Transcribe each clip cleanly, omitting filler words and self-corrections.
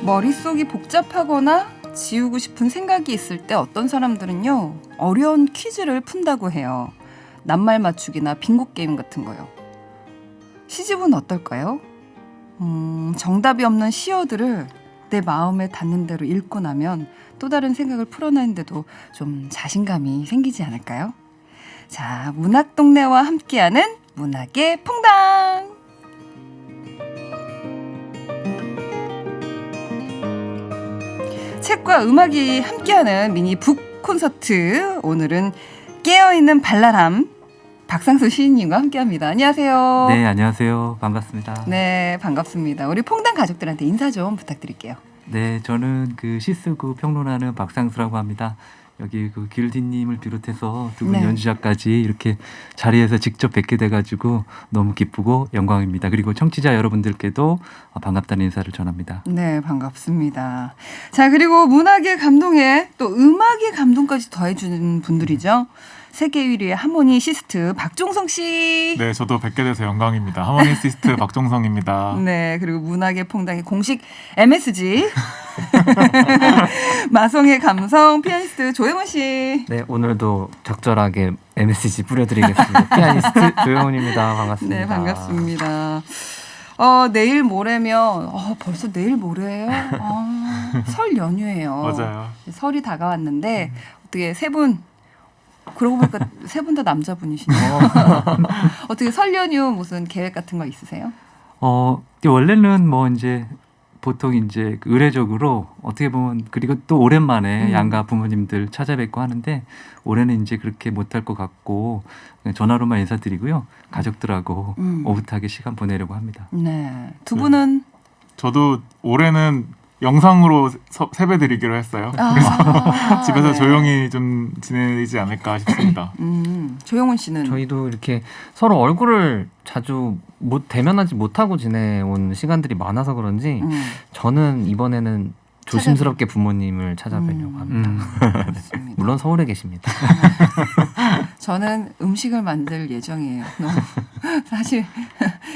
머릿속이 복잡하거나 지우고 싶은 생각이 있을 때 어떤 사람들은요, 어려운 퀴즈를 푼다고 해요. 낱말 맞추기나 빙고 게임 같은 거요. 시집은 어떨까요? 정답이 없는 시어들을 내 마음에 닿는 대로 읽고 나면 또 다른 생각을 풀어내는데도 좀 자신감이 생기지 않을까요? 자, 문학동네와 함께하는 문학의 퐁당! 책과 음악이 함께하는 미니 북 콘서트. 오늘은 깨어있는 발랄함 박상수 시인님과 함께합니다. 안녕하세요. 네, 안녕하세요. 반갑습니다. 네, 반갑습니다. 우리 퐁당 가족들한테 인사 좀 부탁드릴게요. 네, 저는 그 시쓰고 평론하는 박상수라고 합니다. 여기 그 길디님을 비롯해서 두 분 네. 연주자까지 이렇게 자리에서 직접 뵙게 돼가지고 너무 기쁘고 영광입니다. 그리고 청취자 여러분들께도 반갑다는 인사를 전합니다. 네, 반갑습니다. 자, 그리고 문학의 감동에 또 음악의 감동까지 더해주는 분들이죠. 세계 1위의 하모니시스트 박종성 씨. 네, 저도 뵙게 돼서 영광입니다. 하모니시스트 박종성입니다. 네, 그리고 문학의 퐁당의 공식 MSG 마성의 감성 피아니스트 조혜문 씨. 네, 오늘도 적절하게 MSG 뿌려드리겠습니다. 피아니스트 조영훈입니다. 반갑습니다. 네, 반갑습니다. 내일 모레면 벌써 내일 모레예요? 설 연휴예요. 맞아요. 설이 다가왔는데 어떻게 세 분 그러고 보니까 세 분 다 남자분이시네요. 어떻게 설 연휴 무슨 계획 같은 거 있으세요? 원래는 뭐 이제 보통 이제 의례적으로 어떻게 보면 그리고 또 오랜만에 양가 부모님들 찾아뵙고 하는데 올해는 이제 그렇게 못할 것 같고 그냥 전화로만 인사드리고요. 가족들하고 오붓하게 시간 보내려고 합니다. 네, 두 분은 저도 올해는 영상으로 세배 드리기로 했어요. 그래서 집에서 네. 조용히 좀 지내지 않을까 싶습니다. 조영훈 씨는 저희도 이렇게 서로 얼굴을 자주 대면하지 못하고 지내온 시간들이 많아서 그런지 저는 이번에는 조심스럽게 부모님을 찾아뵈려고 합니다. 그렇습니다. 물론 서울에 계십니다. 저는 음식을 만들 예정이에요. 사실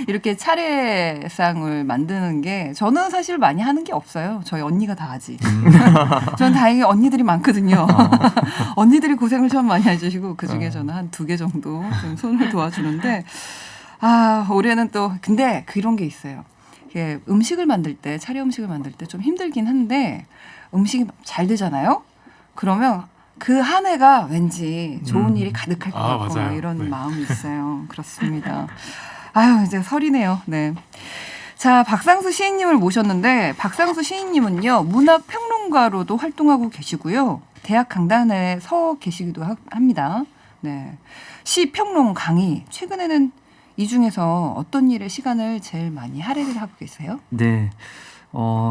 이렇게 차례상을 만드는 게 저는 사실 많이 하는 게 없어요. 저희 언니가 다 하지. 저는 다행히 언니들이 많거든요. 언니들이 고생을 참 많이 해주시고 그중에 저는 한 2개 정도 좀 손을 도와주는데 올해는 또 근데 그런 게 있어요. 이게 음식을 만들 때 차례 음식을 만들 때 좀 힘들긴 한데 음식이 잘 되잖아요. 그러면 그 한 해가 왠지 좋은 일이 가득할 것 같고 맞아요. 이런 네. 마음이 있어요. 그렇습니다. 아유 이제 설이네요. 네. 자, 박상수 시인님을 모셨는데 박상수 시인님은요 문학 평론가로도 활동하고 계시고요. 대학 강단에 서 계시기도 합니다. 네. 시 평론 강의 최근에는 이 중에서 어떤 일에 시간을 제일 많이 할애를 하고 계세요? 네,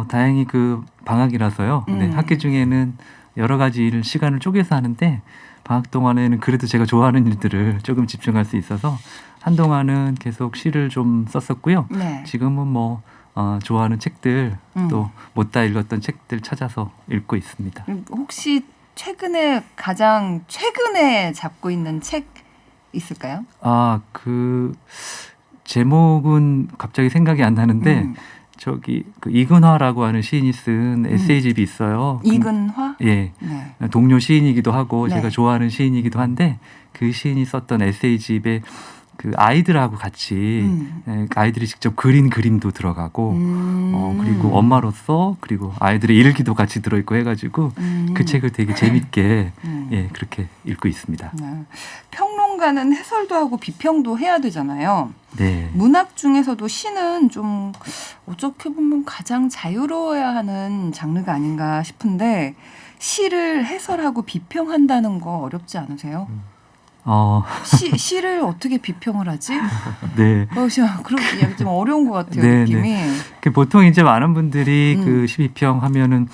다행히 그 방학이라서요. 네, 학기 중에는 여러 가지 일을 시간을 쪼개서 하는데 방학 동안에는 그래도 제가 좋아하는 일들을 조금 집중할 수 있어서 한동안은 계속 시를 좀 썼었고요. 네. 지금은 뭐 좋아하는 책들 또 못다 읽었던 책들 찾아서 읽고 있습니다. 혹시 가장 최근에 잡고 있는 책 있을까요? 그 제목은 갑자기 생각이 안 나는데 저기 그 이근화라고 하는 시인이 쓴 에세이집이 있어요. 이근화? 예. 네. 동료 시인이기도 하고 네. 제가 좋아하는 시인이기도 한데 그 시인이 썼던 에세이집에 그 아이들하고 같이 아이들이 직접 그린 그림도 들어가고 그리고 엄마로서 그리고 아이들의 일기도 같이 들어있고 해가지고 그 책을 되게 재밌게 그렇게 읽고 있습니다. 네. 평론가는 해설도 하고 비평도 해야 되잖아요. 네. 문학 중에서도 시는 좀 어떻게 보면 가장 자유로워야 하는 장르가 아닌가 싶은데 시를 해설하고 비평한다는 거 어렵지 않으세요? 시를 어떻게 비평을 하지? 네. 그럼 좀 어려운 것 같아요. 네, 느낌이. 보통 이제 많은 분들이 그 시비평 하면은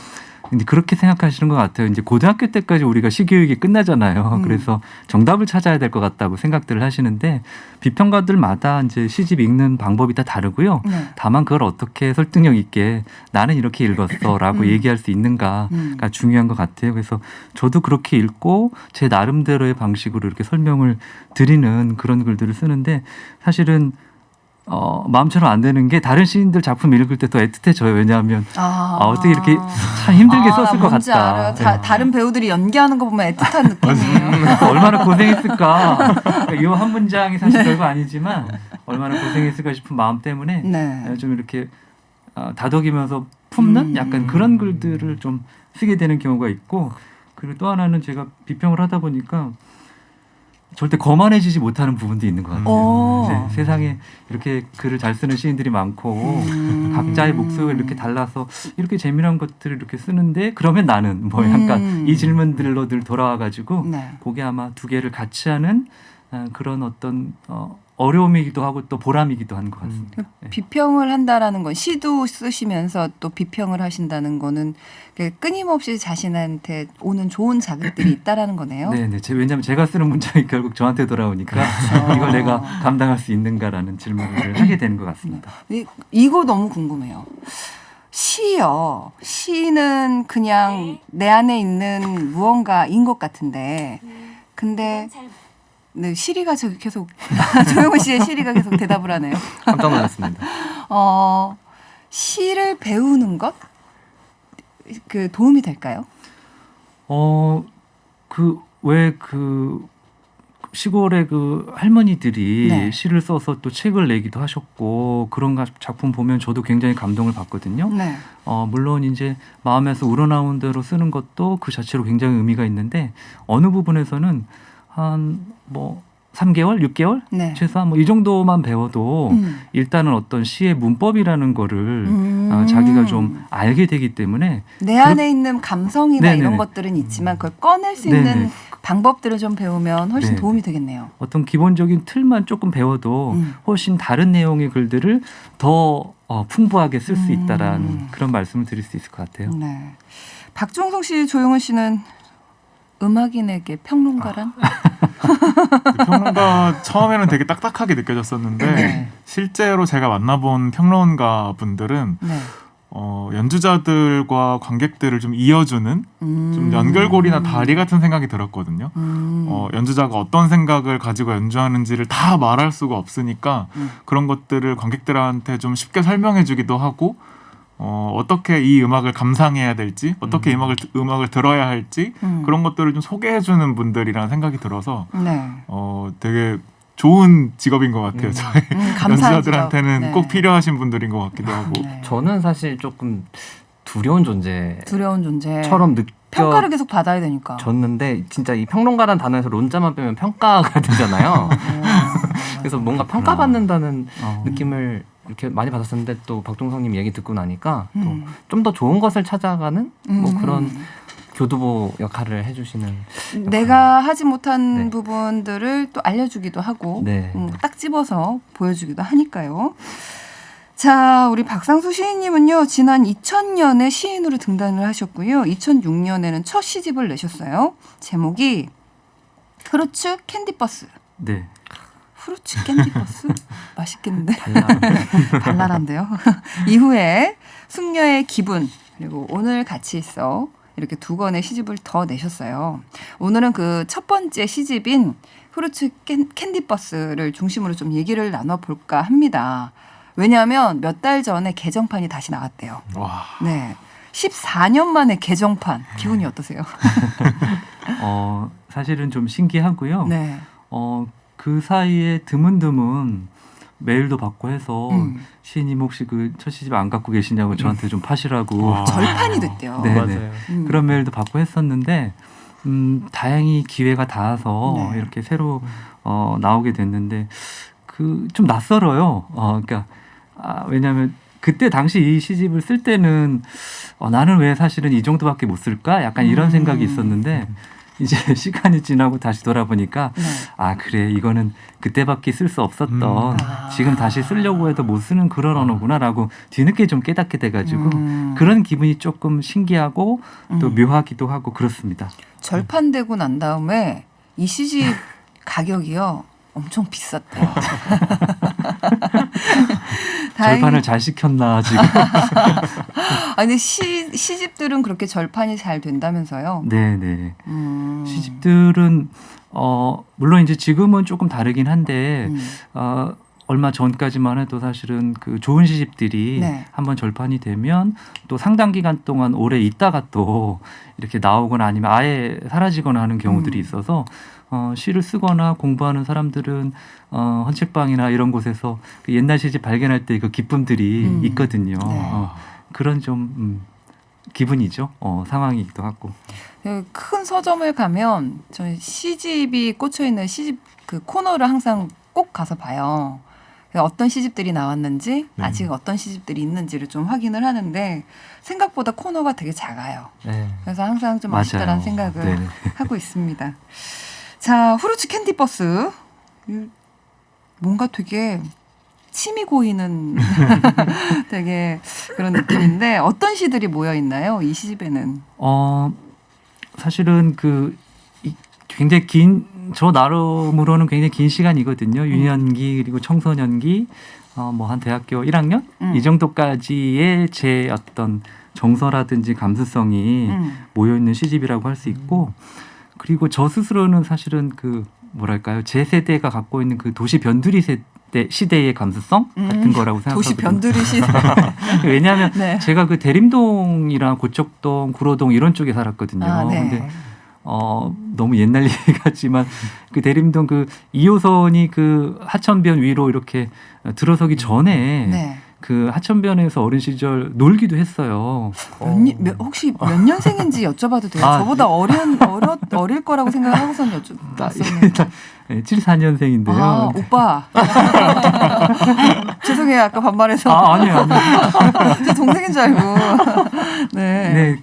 이제 그렇게 생각하시는 것 같아요. 이제 고등학교 때까지 우리가 시교육이 끝나잖아요. 그래서 정답을 찾아야 될 것 같다고 생각들을 하시는데 비평가들마다 이제 시집 읽는 방법이 다 다르고요. 네. 다만 그걸 어떻게 설득력 있게 나는 이렇게 읽었어라고 얘기할 수 있는가가 중요한 것 같아요. 그래서 저도 그렇게 읽고 제 나름대로의 방식으로 이렇게 설명을 드리는 그런 글들을 쓰는데 사실은 마음처럼 안 되는 게 다른 시인들 작품 읽을 때 더 애틋해져요. 왜냐하면 어떻게 이렇게 참 힘들게 썼을 것 뭔지 같다. 알아요. 네. 다른 배우들이 연기하는 거 보면 애틋한 느낌이에요. 얼마나 고생했을까. 이 한 문장이 사실 별거 아니지만 얼마나 고생했을까 싶은 마음 때문에 네. 좀 이렇게 다독이면서 품는 약간 그런 글들을 좀 쓰게 되는 경우가 있고, 그리고 또 하나는 제가 비평을 하다 보니까 절대 거만해지지 못하는 부분도 있는 것 같아요. 네, 세상에 이렇게 글을 잘 쓰는 시인들이 많고 각자의 목소리가 이렇게 달라서 이렇게 재미난 것들을 이렇게 쓰는데 그러면 나는 뭐 약간 이 질문들로 늘 돌아와가지고 네. 그게 아마 두 개를 같이 하는 그런 어떤 어려움이기도 하고 또 보람이기도 한 것 같습니다. 네. 비평을 한다라는 건 시도 쓰시면서 또 비평을 하신다는 거는 끊임없이 자신한테 오는 좋은 자극들이 있다라는 거네요. 네네. 왜냐하면 제가 쓰는 문장이 결국 저한테 돌아오니까 이걸 내가 감당할 수 있는가라는 질문을 하게 되는 것 같습니다. 이거 너무 궁금해요. 시요. 시는 그냥 내 안에 있는 무언가인 것 같은데, 근데 네, 시리가 저기 계속 조용훈 씨의 시리가 계속 대답을 하네요. 깜짝 놀랐습니다. 시를 배우는 것? 그 도움이 될까요? 왜 시골의 그 할머니들이 네. 시를 써서 또 책을 내기도 하셨고 그런 작품 보면 저도 굉장히 감동을 받거든요. 네. 물론 이제 마음에서 우러나온 대로 쓰는 것도 그 자체로 굉장히 의미가 있는데 어느 부분에서는 한 3개월, 6개월 네. 최소한 이 정도만 배워도 일단은 어떤 시의 문법이라는 거를 자기가 좀 알게 되기 때문에 내 안에 있는 감성이나 네네네. 이런 것들은 있지만 그걸 꺼낼 수 네네. 있는 방법들을 좀 배우면 훨씬 네. 도움이 되겠네요. 어떤 기본적인 틀만 조금 배워도 훨씬 다른 내용의 글들을 더 풍부하게 쓸 수 있다라는 그런 말씀을 드릴 수 있을 것 같아요. 네. 박종성 씨, 조용훈 씨는 음악인에게 평론가란? 평론가 처음에는 되게 딱딱하게 느껴졌었는데 네. 실제로 제가 만나본 평론가 분들은 네. 연주자들과 관객들을 좀 이어주는 좀 연결고리나 다리 같은 생각이 들었거든요. 연주자가 어떤 생각을 가지고 연주하는지를 다 말할 수가 없으니까 그런 것들을 관객들한테 좀 쉽게 설명해주기도 하고 어떻게 이 음악을 감상해야 될지, 어떻게 음악을 들어야 할지 그런 것들을 좀 소개해주는 분들이라는 생각이 들어서 네. 되게 좋은 직업인 것 같아요. 저희 감사한 연주자들한테는 직업. 네. 꼭 필요하신 분들인 것 같기도 하고. 네. 저는 사실 조금 두려운 존재처럼 두려운 존재. 느껴졌는데 평가를 계속 받아야 되니까. 진짜 이 평론가란 단어에서 론자만 빼면 평가가 되잖아요. 그래서 뭔가 평가받는다는 느낌을 이렇게 많이 받았었는데 또 박종성님 얘기 듣고 나니까 또 좀 더 좋은 것을 찾아가는 그런 교두보 역할을 해주시는 내가 하지 못한 네. 부분들을 또 알려주기도 하고 네. 딱 집어서 보여주기도 하니까요. 자, 우리 박상수 시인님은요. 지난 2000년에 시인으로 등단을 하셨고요. 2006년에는 첫 시집을 내셨어요. 제목이 후르츠 캔디버스. 네. 후르츠 캔디버스? 맛있겠는데? 발랄한데요. 이후에 숙녀의 기분 그리고 오늘 같이 있어 이렇게 두 권의 시집을 더 내셨어요. 오늘은 그 첫 번째 시집인 후르츠 캔디버스를 중심으로 좀 얘기를 나눠볼까 합니다. 왜냐하면 몇 달 전에 개정판이 다시 나왔대요. 와. 네, 14년 만에 개정판. 기분이 어떠세요? 사실은 좀 신기하고요. 네. 그 사이에 드문드문 메일도 받고 해서 시인님 혹시 그 첫 시집 안 갖고 계시냐고 저한테 좀 파시라고 절판이 됐대요. 네. 맞아요. 그런 메일도 받고 했었는데 다행히 기회가 닿아서 네. 이렇게 새로 나오게 됐는데 좀 낯설어요. 그러니까 왜냐하면 그때 당시 이 시집을 쓸 때는 나는 왜 사실은 이 정도밖에 못 쓸까? 약간 이런 생각이 있었는데 이제 시간이 지나고 다시 돌아보니까 네. 그래 이거는 그때밖에 쓸 수 없었던 지금 다시 쓰려고 해도 못 쓰는 그런 언어구나라고 뒤늦게 좀 깨닫게 돼가지고 그런 기분이 조금 신기하고 또 묘하기도 하고 그렇습니다. 절판되고 난 다음에 이 시집 가격이요 엄청 비쌌대요. 절판을 잘 시켰나 지금. 근데 시집들은 그렇게 절판이 잘 된다면서요? 네네. 시집들은 물론 이제 지금은 조금 다르긴 한데 얼마 전까지만 해도 사실은 그 좋은 시집들이 네. 한번 절판이 되면 또 상당 기간 동안 오래 있다가 또 이렇게 나오거나 아니면 아예 사라지거나 하는 경우들이 있어서 시를 쓰거나 공부하는 사람들은 헌책방이나 이런 곳에서 그 옛날 시집 발견할 때 그 기쁨들이 있거든요. 네. 그런 좀 기분이죠. 상황이기도 하고. 큰 서점을 가면 저희 시집이 꽂혀 있는 시집 그 코너를 항상 꼭 가서 봐요. 어떤 시집들이 나왔는지 아직 어떤 시집들이 있는지를 좀 확인을 하는데 생각보다 코너가 되게 작아요. 네. 그래서 항상 좀 맞아요. 아쉽다라는 생각을 네네. 하고 있습니다. 자, 후르츠 캔디버스. 뭔가 되게 침이 고이는 되게 그런 느낌인데 어떤 시들이 모여 있나요? 이 시집에는. 사실은 굉장히 저 나름으로는 굉장히 긴 시간이거든요. 유년기 그리고 청소년기 뭐 한 대학교 1학년 이 정도까지의 제 어떤 정서라든지 감수성이 모여 있는 시집이라고 할 수 있고 그리고 저 스스로는 사실은 뭐랄까요 제 세대가 갖고 있는 그 도시 변두리 시대의 감수성 같은 거라고 생각하거든요. 도시 변두리 시대. 왜냐하면 네. 제가 그 대림동이랑 고척동, 구로동 이런 쪽에 살았거든요. 아, 네. 근데 너무 옛날 얘기 같지만 그 대림동 그 2호선이 그 하천변 위로 이렇게 들어서기 전에 네. 그 하천변에서 어린 시절 놀기도 했어요. 혹시 몇 년생인지 여쭤봐도 돼요? 아, 저보다 어릴 거라고 생각하고선 여쭤봤었는데. 74년생인데요. 아, 오빠. 죄송해요. 아까 반말해서. 아니에요. 제 동생인 줄 알고. 네. 네,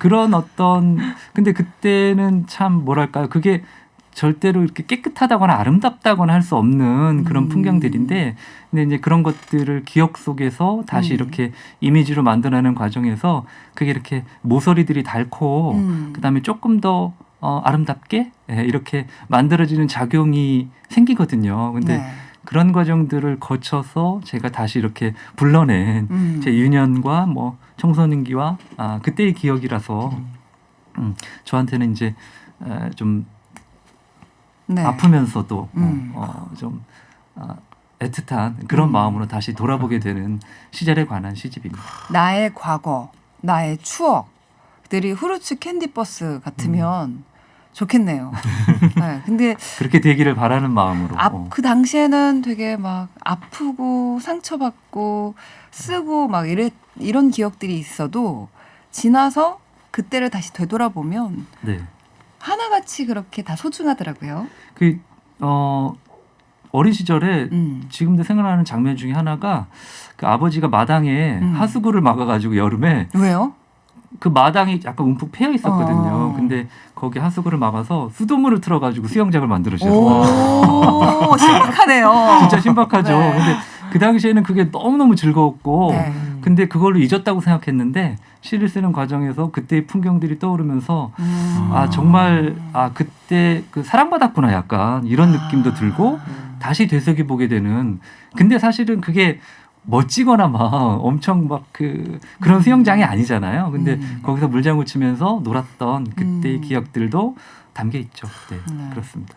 근데 그때는 참 뭐랄까요. 그게 절대로 이렇게 깨끗하다거나 아름답다거나 할 수 없는 그런 풍경들인데, 근데 이제 그런 것들을 기억 속에서 다시 이렇게 이미지로 만들어내는 과정에서 그게 이렇게 모서리들이 닳고, 그다음에 조금 더 아름답게 이렇게 만들어지는 작용이 생기거든요. 근데 네. 그런 과정들을 거쳐서 제가 다시 이렇게 불러낸 제 유년과 뭐 청소년기와 그때의 기억이라서 저한테는 이제 좀 네. 아프면서도 좀 애틋한 그런 마음으로 다시 돌아보게 되는 시절에 관한 시집입니다. 나의 과거, 나의 추억들이 후르츠 캔디버스 같으면 좋겠네요. 네, 근데 그렇게 되기를 바라는 마음으로. 그 당시에는 되게 막 아프고 상처받고 쓰고 막 이런 기억들이 있어도 지나서 그때를 다시 되돌아보면 네. 하나같이 그렇게 다 소중하더라고요. 어린 시절에 지금도 생각나는 장면 중에 하나가 그 아버지가 마당에 하수구를 막아가지고 여름에 왜요? 그 마당이 약간 움푹 패여 있었거든요. 근데 거기 하수구를 막아서 수돗물을 틀어가지고 수영장을 만들어주셨어요. 오, 신박하네요. 진짜 신박하죠. 네. 근데 그 당시에는 그게 너무너무 즐거웠고 네. 근데 그걸로 잊었다고 생각했는데 시를 쓰는 과정에서 그때의 풍경들이 떠오르면서 정말 그때 그 사랑받았구나 약간 이런 느낌도 들고 다시 되새겨보게 되는 근데 사실은 그게 멋지거나 막 엄청 막 그런 수영장이 아니잖아요. 근데 거기서 물장구 치면서 놀았던 그때의 기억들도 담겨 있죠. 네, 그렇습니다.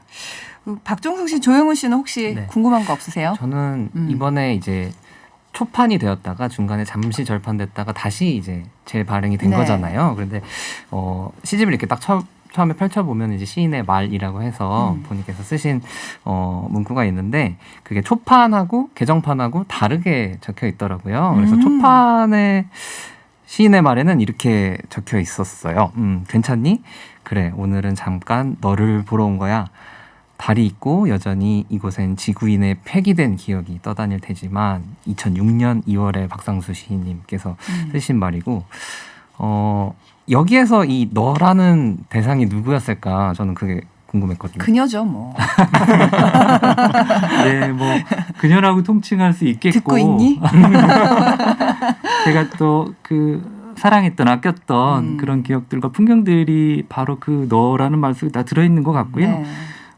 박종숙 씨, 조영훈 씨는 혹시 네. 궁금한 거 없으세요? 저는 이번에 이제 초판이 되었다가 중간에 잠시 절판됐다가 다시 이제 재발행이 된 네. 거잖아요. 그런데 시집을 이렇게 딱 처음에 펼쳐보면 이제 시인의 말이라고 해서 본인께서 쓰신 문구가 있는데 그게 초판하고 개정판하고 다르게 적혀 있더라고요. 그래서 초판에 시인의 말에는 이렇게 적혀 있었어요. 괜찮니? 그래, 오늘은 잠깐 너를 보러 온 거야. 달이 있고 여전히 이곳엔 지구인의 폐기된 기억이 떠다닐 테지만 2006년 2월에 박상수 시인님께서 쓰신 말이고 여기에서 이 너라는 대상이 누구였을까 저는 그게 궁금했거든요. 그녀죠 뭐. 네, 뭐 그녀라고 통칭할 수 있겠고. 듣고 있니? 제가 또 사랑했던 아꼈던 그런 기억들과 풍경들이 바로 그 너라는 말 속에 다 들어있는 것 같고요. 네.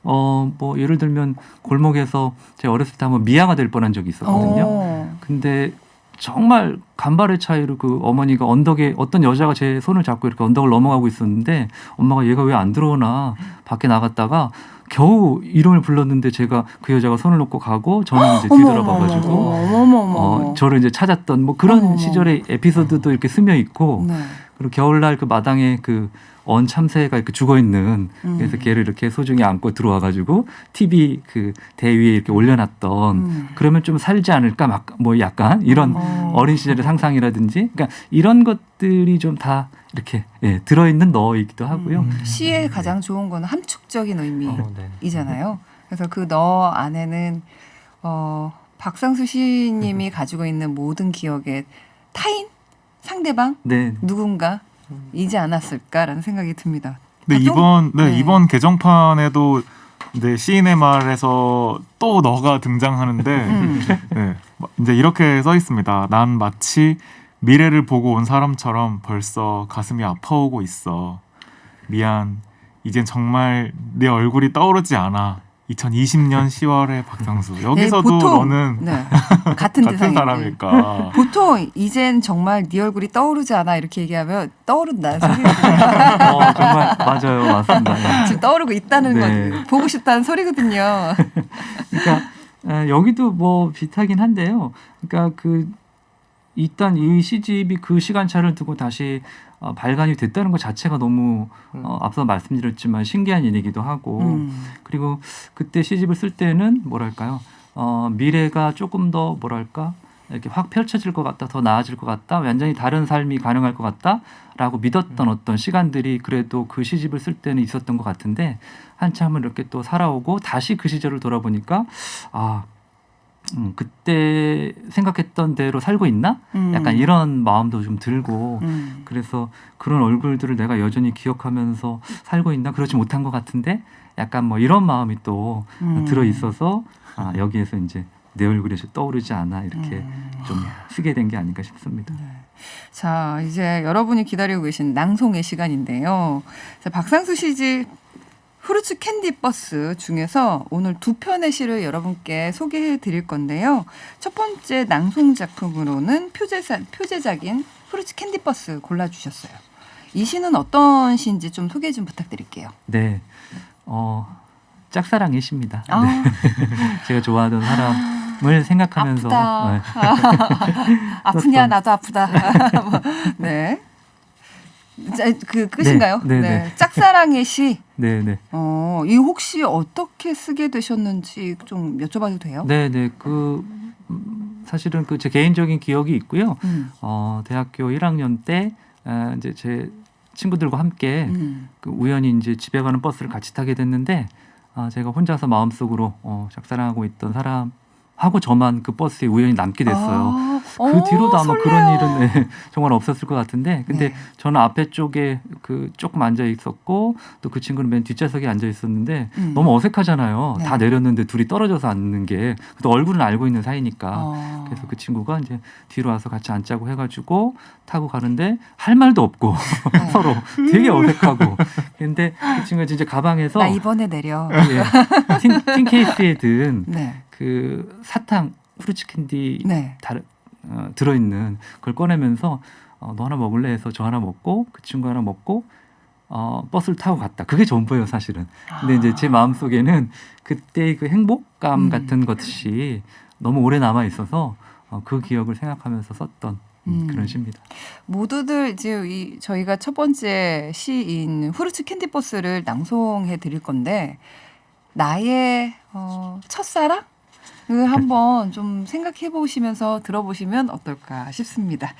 뭐 예를 들면 골목에서 제가 어렸을 때 한번 미아가 될 뻔한 적이 있었거든요. 근데 정말 간발의 차이로 그 어머니가 언덕에 어떤 여자가 제 손을 잡고 이렇게 언덕을 넘어가고 있었는데 엄마가 얘가 왜 안 들어오나 밖에 나갔다가 겨우 이름을 불렀는데 제가 그 여자가 손을 놓고 가고 저는 이제 뒤돌아봐가지고 어머머머. 저를 이제 찾았던 뭐 그런 어머머. 시절의 에피소드도 이렇게 스며 있고 네. 그리고 겨울날 그 마당에 그 언 참새가 이렇게 죽어 있는 그래서 걔를 이렇게 소중히 안고 들어와가지고 TV 그 대위에 이렇게 올려놨던 그러면 좀 살지 않을까 막 뭐 약간 이런 어린 시절의 상상이라든지 그러니까 이런 것들이 좀 다 이렇게 예, 들어있는 너이기도 하고요. 시의 가장 좋은 거는 함축적인 네. 의미이잖아요. 그래서 그 너 안에는 박상수 시인님이 가지고 있는 모든 기억의 타인, 상대방, 네. 누군가 이지 않았을까라는 생각이 듭니다. 근데 이번 개정판에도 이제 시인의 말에서 또 너가 등장하는데 네, 이제 이렇게 써 있습니다. 난 마치 미래를 보고 온 사람처럼 벌써 가슴이 아파오고 있어. 미안. 이젠 정말 내 얼굴이 떠오르지 않아. 2020년 10월의 박상수. 여기서도 보통, 너는 네, 같은 대상인데. 사람일까? 보통 이젠 정말 네 얼굴이 떠오르지 않아 이렇게 얘기하면 떠오른다는 소리거든요. 정말 맞아요, 맞습니다. 네. 지금 떠오르고 있다는 네. 거 보고 싶다는 소리거든요. 그러니까 여기도 뭐 비슷하긴 한데요. 그러니까 그 일단 이 시집이 그 시간차를 두고 다시 발간이 됐다는 것 자체가 너무 앞서 말씀드렸지만 신기한 일이기도 하고 그리고 그때 시집을 쓸 때는 뭐랄까요 미래가 조금 더 뭐랄까 이렇게 확 펼쳐질 것 같다, 더 나아질 것 같다, 완전히 다른 삶이 가능할 것 같다라고 믿었던 어떤 시간들이 그래도 그 시집을 쓸 때는 있었던 것 같은데 한참을 이렇게 또 살아오고 다시 그 시절을 돌아보니까 그때 생각했던 대로 살고 있나? 약간 이런 마음도 좀 들고 그래서 그런 얼굴들을 내가 여전히 기억하면서 살고 있나? 그러지 못한 것 같은데 약간 뭐 이런 마음이 또 들어 있어서 여기에서 이제 내 얼굴이 떠오르지 않아 이렇게 좀 쓰게 된 게 아닌가 싶습니다. 네. 자, 이제 여러분이 기다리고 계신 낭송의 시간인데요. 자, 박상수 시집 후르츠 캔디 버스 중에서 오늘 두 편의 시를 여러분께 소개해 드릴 건데요. 첫 번째 낭송 작품으로는 표제작인 후르츠 캔디 버스 골라주셨어요. 이 시는 어떤 시인지 좀 소개 좀 부탁드릴게요. 네, 짝사랑의 시입니다. 아. 네. 제가 좋아하던 사람을 생각하면서 아프다. 아프냐 나도 아프다. 네. 그 끝인가요? 네. 짝사랑의 시. 네. 이 혹시 어떻게 쓰게 되셨는지 좀 여쭤봐도 돼요? 네. 사실은 그 제 개인적인 기억이 있고요. 대학교 1학년 때 이제 제 친구들과 함께 그 우연히 이제 집에 가는 버스를 같이 타게 됐는데 제가 혼자서 마음속으로 짝사랑하고 있던 사람하고 저만 그 버스에 우연히 남게 됐어요. 그 뒤로도 아마 설레요. 그런 일은 정말 없었을 것 같은데 근데 네. 저는 앞에 쪽에 그 조금 앉아 있었고 또 그 친구는 맨 뒷좌석에 앉아 있었는데 너무 어색하잖아요. 네. 다 내렸는데 둘이 떨어져서 앉는 게 또 얼굴은 알고 있는 사이니까 그래서 그 친구가 이제 뒤로 와서 같이 앉자고 해가지고 타고 가는데 할 말도 없고 서로 되게 어색하고 근데 그 친구가 진짜 가방에서 나 이번에 내려. 틴 케이스에 든 네. 그 사탕 후르츠 캔디 네. 들어있는 그걸 꺼내면서 너 하나 먹을래 해서 저 하나 먹고 그 친구 하나 먹고 버스를 타고 갔다. 그게 전부예요 사실은. 근데 이제 제 마음속에는 그때 그 행복감 같은 것이 너무 오래 남아 있어서 그 기억을 생각하면서 썼던 그런 시입니다. 모두들 이제 저희가 첫 번째 시인 후르츠 캔디 버스를 낭송해 드릴 건데 나의 첫사랑? 을 한번 좀 생각해 보시면서 들어보시면 어떨까 싶습니다.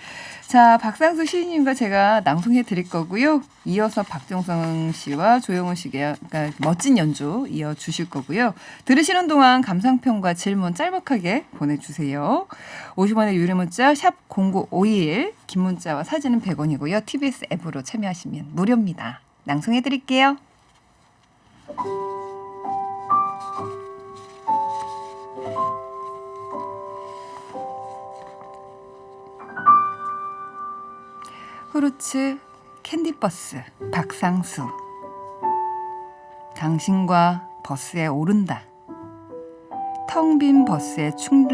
자, 박상수 시인님과 제가 낭송해 드릴 거고요. 이어서 박정성 씨와 조영훈 씨가 그러니까 멋진 연주 이어 주실 거고요. 들으시는 동안 감상평과 질문 짤막하게 보내주세요. 50원의 유료 문자 샵 0951, 긴 문자와 사진은 100원이고요. TBS 앱으로 참여하시면 무료입니다. 낭송해 드릴게요. 후르츠 캔디버스 박상수. 당신과 버스에 오른다. 텅 빈 버스의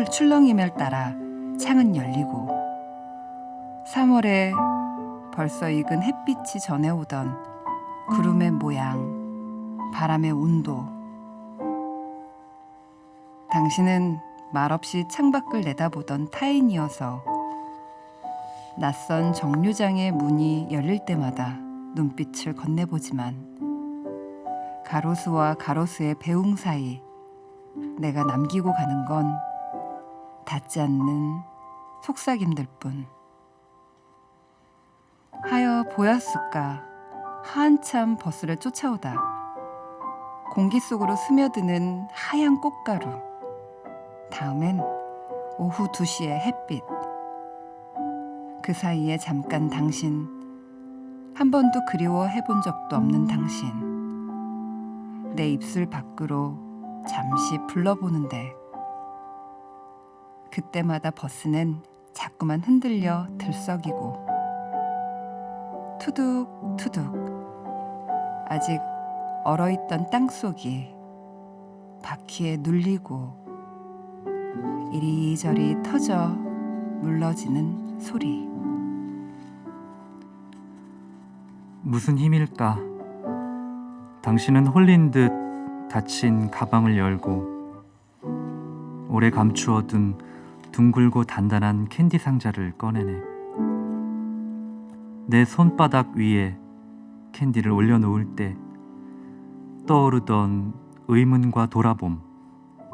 출렁임을 따라 창은 열리고 3월에 벌써 익은 햇빛이 전해오던 구름의 모양, 바람의 온도, 당신은 말없이 창밖을 내다보던 타인이어서 낯선 정류장의 문이 열릴 때마다 눈빛을 건네보지만 가로수와 가로수의 배웅 사이 내가 남기고 가는 건 닿지 않는 속삭임들 뿐. 하여 보였을까 한참 버스를 쫓아오다 공기 속으로 스며드는 하얀 꽃가루. 다음엔 오후 2시의 햇빛. 그 사이에 잠깐 당신, 한 번도 그리워해본 적도 없는 당신. 내 입술 밖으로 잠시 불러보는데 그때마다 버스는 자꾸만 흔들려 들썩이고 투둑투둑 아직 얼어있던 땅속이 바퀴에 눌리고 이리저리 터져 물러지는 소리. 무슨 힘일까? 당신은 홀린 듯 닫힌 가방을 열고 오래 감추어둔 둥글고 단단한 캔디 상자를 꺼내네. 내 손바닥 위에 캔디를 올려놓을 때 떠오르던 의문과 돌아봄,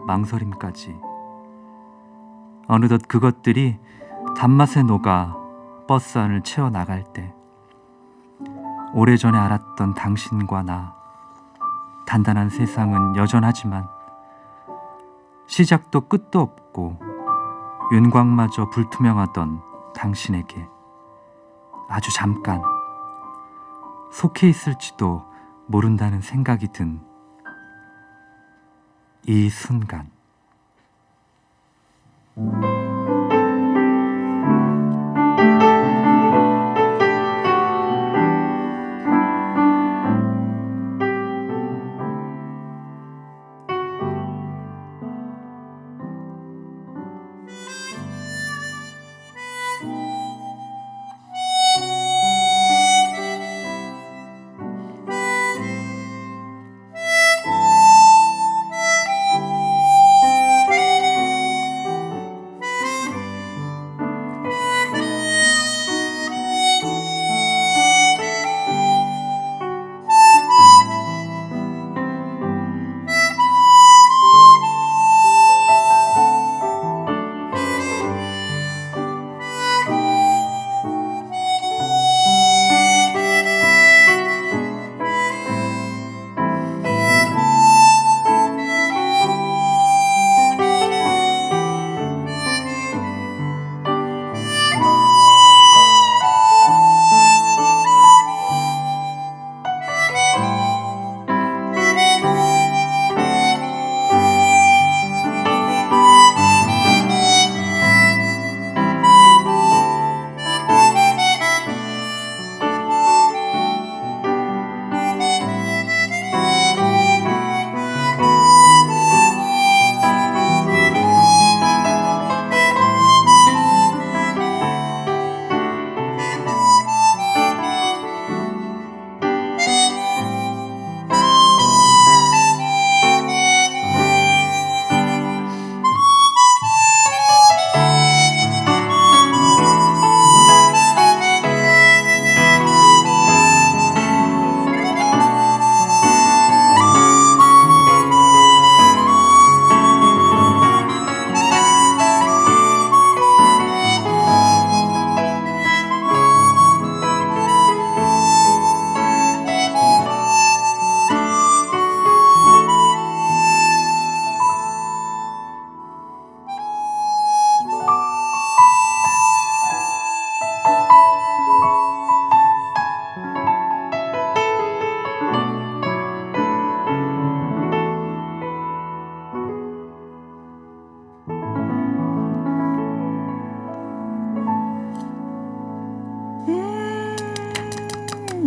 망설임까지 어느덧 그것들이 단맛에 녹아 버스 안을 채워나갈 때 오래전에 알았던 당신과 나, 단단한 세상은 여전하지만 시작도 끝도 없고 윤곽마저 불투명하던 당신에게 아주 잠깐 속해 있을지도 모른다는 생각이 든 이 순간.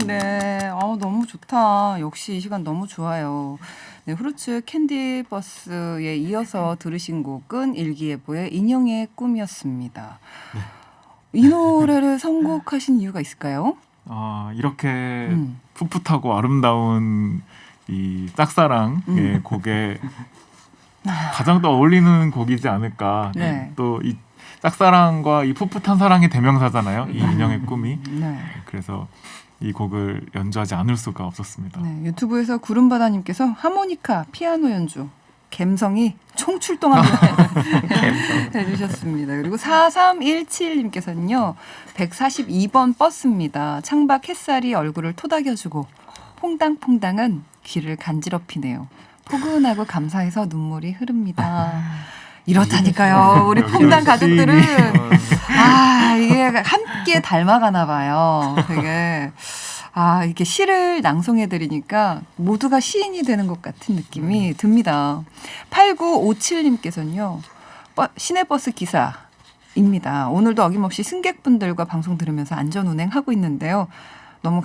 네, 너무 좋다. 역시 이 시간 너무 좋아요. 네, 후르츠 캔디 버스에 이어서 들으신 곡은 일기예보의 인형의 꿈이었습니다. 네. 이 노래를 선곡하신 이유가 있을까요? 이렇게 풋풋하고 아름다운 이 짝사랑의 곡에 가장 또 어울리는 곡이지 않을까. 네. 또 이 짝사랑과 이 풋풋한 사랑의 대명사잖아요. 이 인형의 꿈이. 네. 그래서 이 곡을 연주하지 않을 수가 없었습니다. 네, 유튜브에서 구름바다님께서 하모니카, 피아노 연주, 감성이 총출동합니다. 해주셨습니다. 그리고 4317님께서는요. 142번 버스입니다. 창밖 햇살이 얼굴을 토닥여주고 퐁당퐁당은 귀를 간지럽히네요. 포근하고 감사해서 눈물이 흐릅니다. 이렇다니까요. 우리 퐁당 가족들은 이게 함께 닮아가나 봐요. 되게 이게 시를 낭송해 드리니까 모두가 시인이 되는 것 같은 느낌이 듭니다. 8957님께서는요. 시내버스 기사입니다. 오늘도 어김없이 승객분들과 방송 들으면서 안전운행하고 있는데요. 너무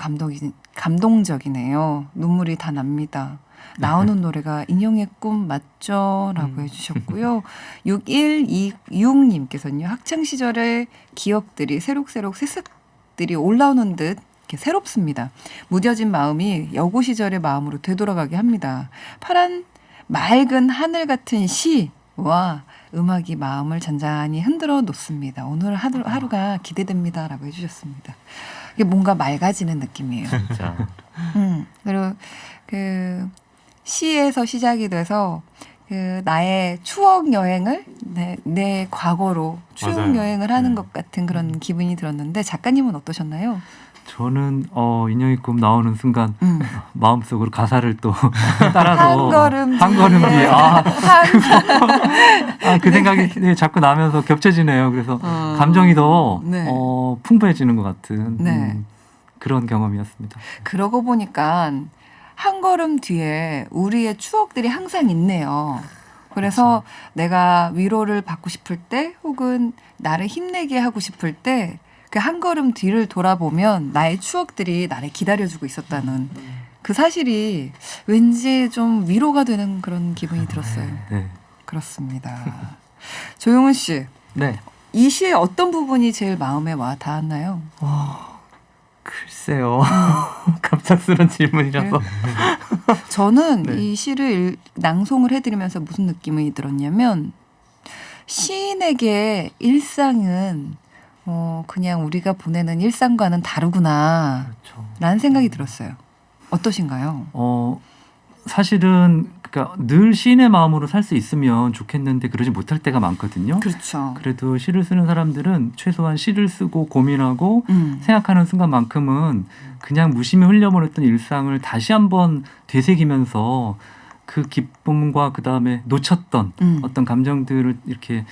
감동적이네요. 눈물이 다 납니다. 나오는 노래가 인형의 꿈 맞죠? 라고 해주셨고요. 6126님께서는요. 학창시절의 기억들이 새록새록 새싹들이 올라오는 듯 이렇게 새롭습니다. 무뎌진 마음이 여고 시절의 마음으로 되돌아가게 합니다. 파란 맑은 하늘 같은 시와 음악이 마음을 잔잔히 흔들어 놓습니다. 오늘 하루가 기대됩니다. 라고 해주셨습니다. 이게 뭔가 맑아지는 느낌이에요. 진짜. 그리고 시에서 시작이 돼서 나의 추억 여행을 내 과거로 추억 맞아요. 여행을 하는 것 같은 그런 기분이 들었는데 작가님은 어떠셨나요? 저는 인형의 꿈 나오는 순간 마음속으로 가사를 또 따라서 한 걸음 뒤에 그 생각이 자꾸 나면서 겹쳐지네요. 그래서 감정이 더 네. 풍부해지는 것 같은 네. 그런 경험이었습니다. 그러고 보니까 한 걸음 뒤에 우리의 추억들이 항상 있네요. 그래서 내가 위로를 받고 싶을 때 혹은 나를 힘내게 하고 싶을 때 그 한 걸음 뒤를 돌아보면 나의 추억들이 나를 기다려주고 있었다는 그 사실이 왠지 좀 위로가 되는 그런 기분이 들었어요. 네. 그렇습니다. 조용훈 씨, 네. 이 시의 어떤 부분이 제일 마음에 와 닿았나요? 글쎄요. 갑작스런 질문이라서. 저는 네. 이 시를 낭송을 해드리면서 무슨 느낌이 들었냐면 시인에게 일상은 그냥 우리가 보내는 일상과는 다르구나 그렇죠. 라는 생각이 들었어요. 어떠신가요? 사실은 그러니까 늘 시인의 마음으로 살 수 있으면 좋겠는데 그러지 못할 때가 많거든요. 그렇죠. 그래도 시를 쓰는 사람들은 최소한 시를 쓰고 고민하고 생각하는 순간만큼은 그냥 무심히 흘려보냈던 일상을 다시 한번 되새기면서 그 기쁨과 그 다음에 놓쳤던 어떤 감정들을 이렇게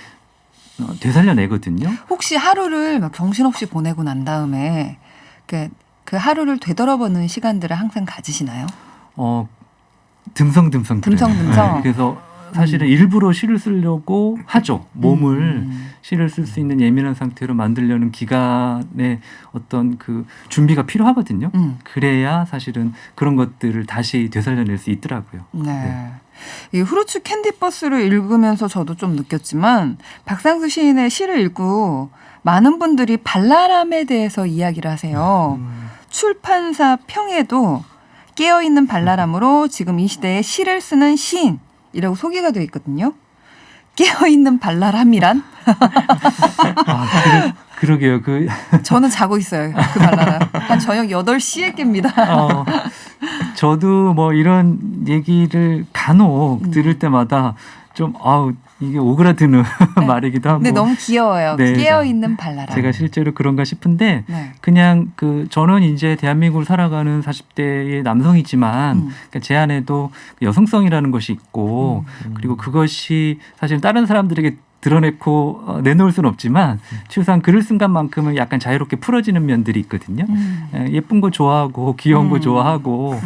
되살려내거든요. 혹시 하루를 막 정신없이 보내고 난 다음에 그 하루를 되돌아보는 시간들을 항상 가지시나요? 듬성듬성 그래요. 듬성듬성. 네, 그래서 사실은 일부러 시를 쓰려고 하죠. 몸을 시를 쓸 수 있는 예민한 상태로 만들려는 기간의 어떤 그 준비가 필요하거든요. 그래야 사실은 그런 것들을 다시 되살려낼 수 있더라고요. 네. 이 후르츠 캔디버스를 읽으면서 저도 좀 느꼈지만 박상수 시인의 시를 읽고 많은 분들이 발랄함에 대해서 이야기를 하세요. 출판사 평에도 깨어있는 발랄함으로 지금 이 시대에 시를 쓰는 시인이라고 소개가 되어 있거든요. 깨어있는 발랄함이란? 그러게요. 저는 자고 있어요. 그 발랄함. 한 저녁 8시에 깹니다. 저도 뭐 이런 얘기를 간혹 들을 때마다 좀 이게 오그라드는 말이기도 하고. 근데 너무 귀여워요. 네. 깨어있는 발랄함. 제가 실제로 그런가 싶은데 네. 그냥 저는 이제 대한민국을 살아가는 40대의 남성이지만 그러니까 제 안에도 여성성이라는 것이 있고 그리고 그것이 사실 다른 사람들에게 드러내고 내놓을 수는 없지만 최소한 글을 쓴 것만큼은 약간 자유롭게 풀어지는 면들이 있거든요. 예쁜 거 좋아하고 귀여운 거 좋아하고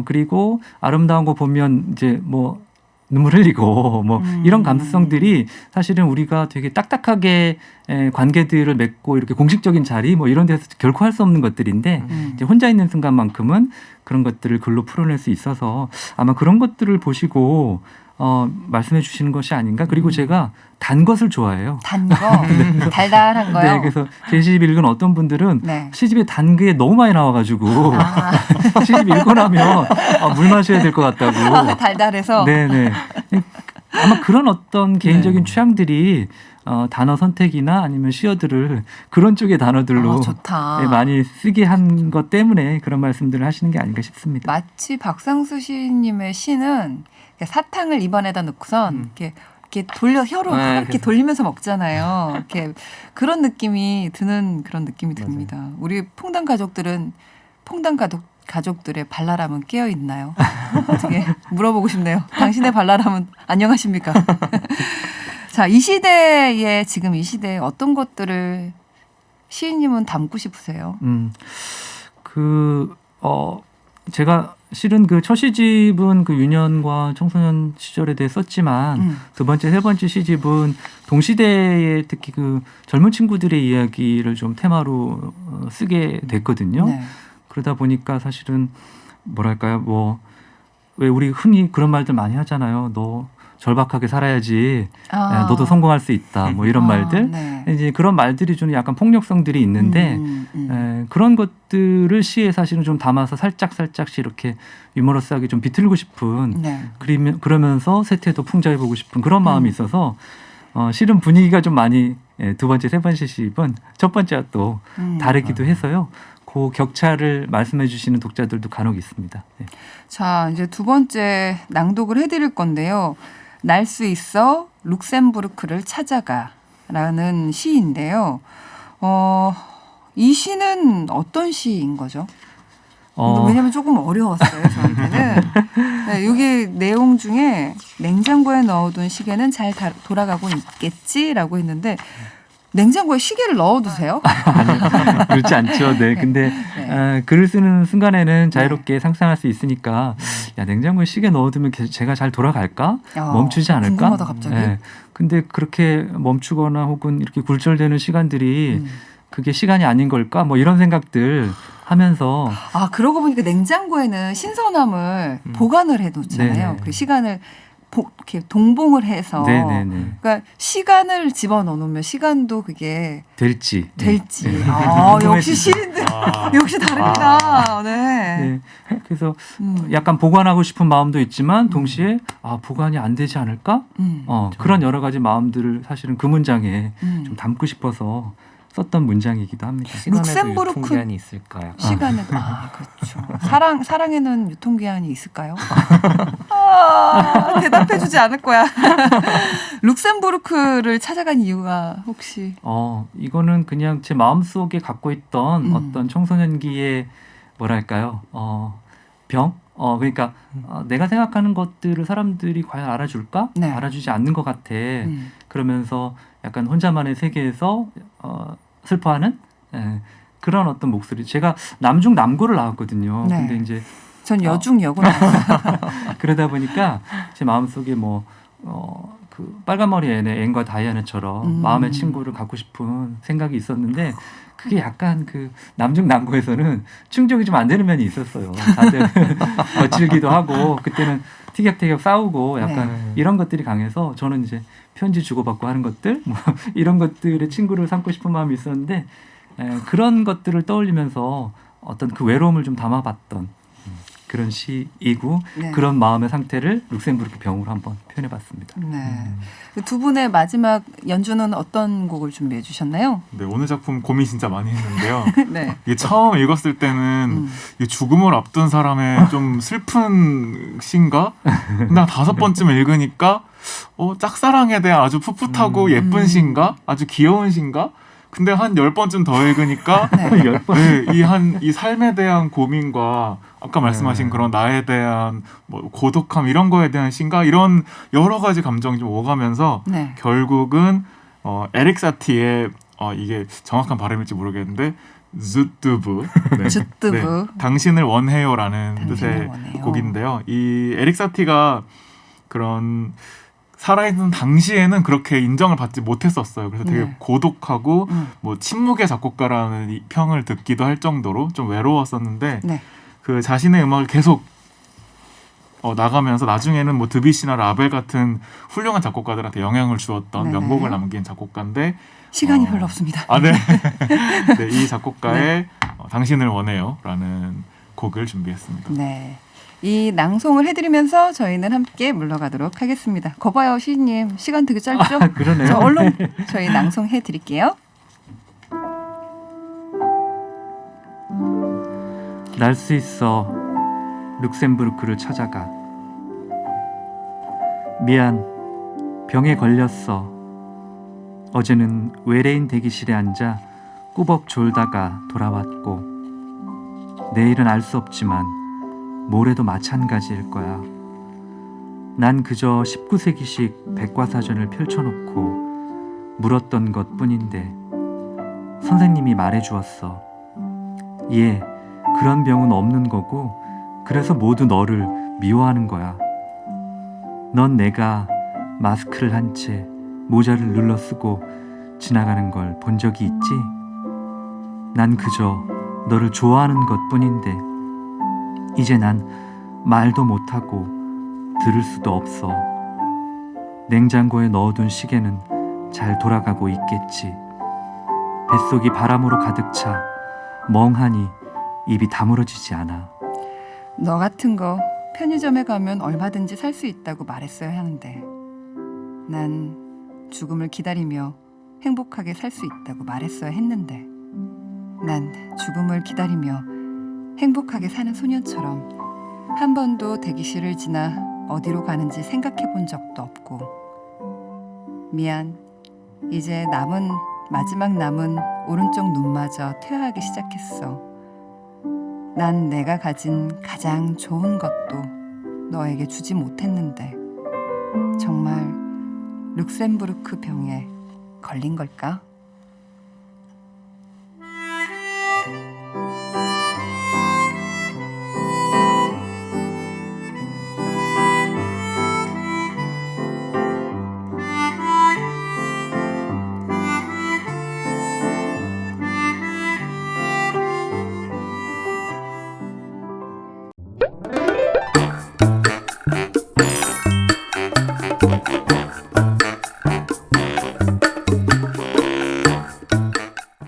그리고 아름다운 거 보면 이제 뭐 눈물 흘리고 뭐 이런 감수성들이 사실은 우리가 되게 딱딱하게 관계들을 맺고 이렇게 공식적인 자리 뭐 이런 데서 결코 할 수 없는 것들인데 이제 혼자 있는 순간만큼은 그런 것들을 글로 풀어낼 수 있어서 아마 그런 것들을 보시고 말씀해 주시는 것이 아닌가. 그리고 제가 단 것을 좋아해요. 단 거? 달달한 거요? 네, 그래서 제 시집 읽은 어떤 분들은 네. 시집에 단 게 너무 많이 나와가지고 시집 읽고 나면 물 마셔야 될 것 같다고. 달달해서? 네네. 아마 그런 어떤 개인적인 취향들이 단어 선택이나 아니면 시어들을 그런 쪽의 단어들로 좋다. 예, 많이 쓰게 한 것 때문에 그런 말씀들을 하시는 게 아닌가 싶습니다. 마치 박상수 시인님의 시는 사탕을 입안에다 넣고선 이렇게 돌려 혀로 네, 이렇게 돌리면서 먹잖아요. 이렇게 그런 느낌이 드는 그런 느낌이 듭니다. 맞아요. 우리 퐁당 가족들은 퐁당 가족들의 발랄함은 깨어 있나요? 어떻게 물어보고 싶네요. 당신의 발랄함은 안녕하십니까? 자, 이 시대에 지금 이 시대에 어떤 것들을 시인님은 담고 싶으세요? 제가 실은 그 첫 시집은 그 유년과 청소년 시절에 대해 썼지만 두 번째, 세 번째 시집은 동시대의 특히 그 젊은 친구들의 이야기를 좀 테마로 쓰게 됐거든요. 네. 그러다 보니까 사실은 뭐랄까요, 뭐 왜 우리 흔히 그런 말들 많이 하잖아요. 너 절박하게 살아야지, 너도 성공할 수 있다. 뭐 이런 말들. 네. 이제 그런 말들이 주는 약간 폭력성들이 있는데 그런 것들을 시에 사실은 좀 담아서 살짝씩 이렇게 유머러스하게 좀 비틀고 싶은 네. 그러면서 세태도 풍자해보고 싶은 그런 마음이 있어서 실은 분위기가 좀 많이 두 번째, 세 번째 시집은 첫 번째와 또 다르기도 해서요. 그 격차를 말씀해 주시는 독자들도 간혹 있습니다. 네. 자, 이제 두 번째 낭독을 해드릴 건데요. 날 수 있어 룩셈부르크를 찾아가라는 시인데요. 이 시는 어떤 시인 거죠? 왜냐하면 조금 어려웠어요 저한테는. 네, 여기 내용 중에 냉장고에 넣어둔 시계는 잘 돌아가고 있겠지라고 했는데 냉장고에 시계를 넣어두세요? 아니, 그렇지 않죠. 네. 근데 글을 쓰는 순간에는 자유롭게 상상할 수 있으니까 야, 냉장고에 시계 넣어두면 제가 잘 돌아갈까? 멈추지 않을까? 궁금하다 갑자기. 네. 근데 그렇게 멈추거나 혹은 이렇게 굴절되는 시간들이 그게 시간이 아닌 걸까? 뭐 이런 생각들 하면서 그러고 보니까 냉장고에는 신선함을 보관을 해놓잖아요. 네네. 그 시간을 이렇게 동봉을 해서. 네네네. 그러니까 시간을 집어넣으면 시간도 그게 될지. 될지. 네. 역시 시인들 역시 다릅니다. 네. 네. 그래서 약간 보관하고 싶은 마음도 있지만 동시에 보관이 안 되지 않을까? 그런 여러 가지 마음들을 사실은 그 문장에 좀 담고 싶어서 썼던 문장이기도 합니다. 시간에도 유통기한이 있을까요? 시간은 그렇죠. 사랑에는 유통기한이 있을까요? 대답해주지 않을 거야. 룩셈부르크를 찾아간 이유가 혹시? 이거는 그냥 제 마음속에 갖고 있던 어떤 청소년기의 뭐랄까요? 병? 그러니까 내가 생각하는 것들을 사람들이 과연 알아줄까? 네. 알아주지 않는 것 같아. 그러면서 약간 혼자만의 세계에서 슬퍼하는 그런 어떤 목소리. 제가 남중 남고를 나왔거든요. 네. 근데 이제 전 여중 여고 나왔어요. 그러다 보니까 제 마음속에 그 빨간머리 앤과 다이아나처럼 마음의 친구를 갖고 싶은 생각이 있었는데 그게 약간 그 남중 남고에서는 충족이 좀 안 되는 면이 있었어요. 다들 거칠기도 하고 그때는 티격태격 싸우고 약간 이런 것들이 강해서 저는 이제 편지 주고받고 하는 것들 뭐 이런 것들의 친구를 삼고 싶은 마음이 있었는데 그런 것들을 떠올리면서 어떤 그 외로움을 좀 담아봤던 그런 시이고 그런 마음의 상태를 룩셈부르크 병으로 한번 표현해봤습니다. 네. 두 분의 마지막 연주는 어떤 곡을 준비해 주셨나요? 네, 오늘 작품 고민 진짜 많이 했는데요. 네. 이게 처음 읽었을 때는 이게 죽음을 앞둔 사람의 좀 슬픈 시인가? 근데 한 5번쯤 읽으니까 짝사랑에 대한 아주 풋풋하고 예쁜 시인가? 아주 귀여운 시인가? 근데 한 10번쯤 더 읽으니까 이 삶에 대한 고민과 아까 말씀하신 그런 나에 대한 뭐 고독함 이런 거에 대한 시인가? 이런 여러 가지 감정이 좀 오가면서 결국은 에릭 사티의 이게 정확한 발음일지 모르겠는데 즈뚜브 즈뚜브 당신을 원해요라는 당신을 뜻의 원해요. 곡인데요. 이 에릭 사티가 그런 살아있는 당시에는 그렇게 인정을 받지 못했었어요. 그래서 되게 고독하고 뭐 침묵의 작곡가라는 이 평을 듣기도 할 정도로 좀 외로웠었는데 그 자신의 음악을 계속 나가면서 나중에는 뭐 드뷔시나 라벨 같은 훌륭한 작곡가들한테 영향을 주었던 명곡을 남긴 작곡가인데 시간이 별로 없습니다. 네. 이 작곡가의 당신을 원해요라는 곡을 준비했습니다. 네. 이 낭송을 해드리면서 저희는 함께 물러가도록 하겠습니다. 거봐요, 시인님. 시간 되게 짧죠? 그러네요. 저 얼른 저희 낭송해드릴게요. 날 수 있어 룩셈부르크를 찾아가. 미안, 병에 걸렸어. 어제는 외래인 대기실에 앉아 꾸벅 졸다가 돌아왔고, 내일은 알 수 없지만 모레도 마찬가지일 거야. 난 그저 19세기식 백과사전을 펼쳐놓고 물었던 것 뿐인데 선생님이 말해주었어. 예, 그런 병은 없는 거고 그래서 모두 너를 미워하는 거야. 넌 내가 마스크를 한 채 모자를 눌러 쓰고 지나가는 걸 본 적이 있지? 난 그저 너를 좋아하는 것 뿐인데 이제 난 말도 못하고 들을 수도 없어. 냉장고에 넣어둔 시계는 잘 돌아가고 있겠지. 뱃속이 바람으로 가득 차 멍하니 입이 다물어지지 않아. 너 같은 거 편의점에 가면 얼마든지 살 수 있다고 말했어야 하는데 난 죽음을 기다리며 행복하게 살 수 있다고 말했어야 했는데 난 죽음을 기다리며 행복하게 사는 소년처럼 한 번도 대기실을 지나 어디로 가는지 생각해 본 적도 없고 미안. 이제 마지막 남은 오른쪽 눈마저 퇴화하기 시작했어. 난 내가 가진 가장 좋은 것도 너에게 주지 못했는데 정말 룩셈부르크 병에 걸린 걸까?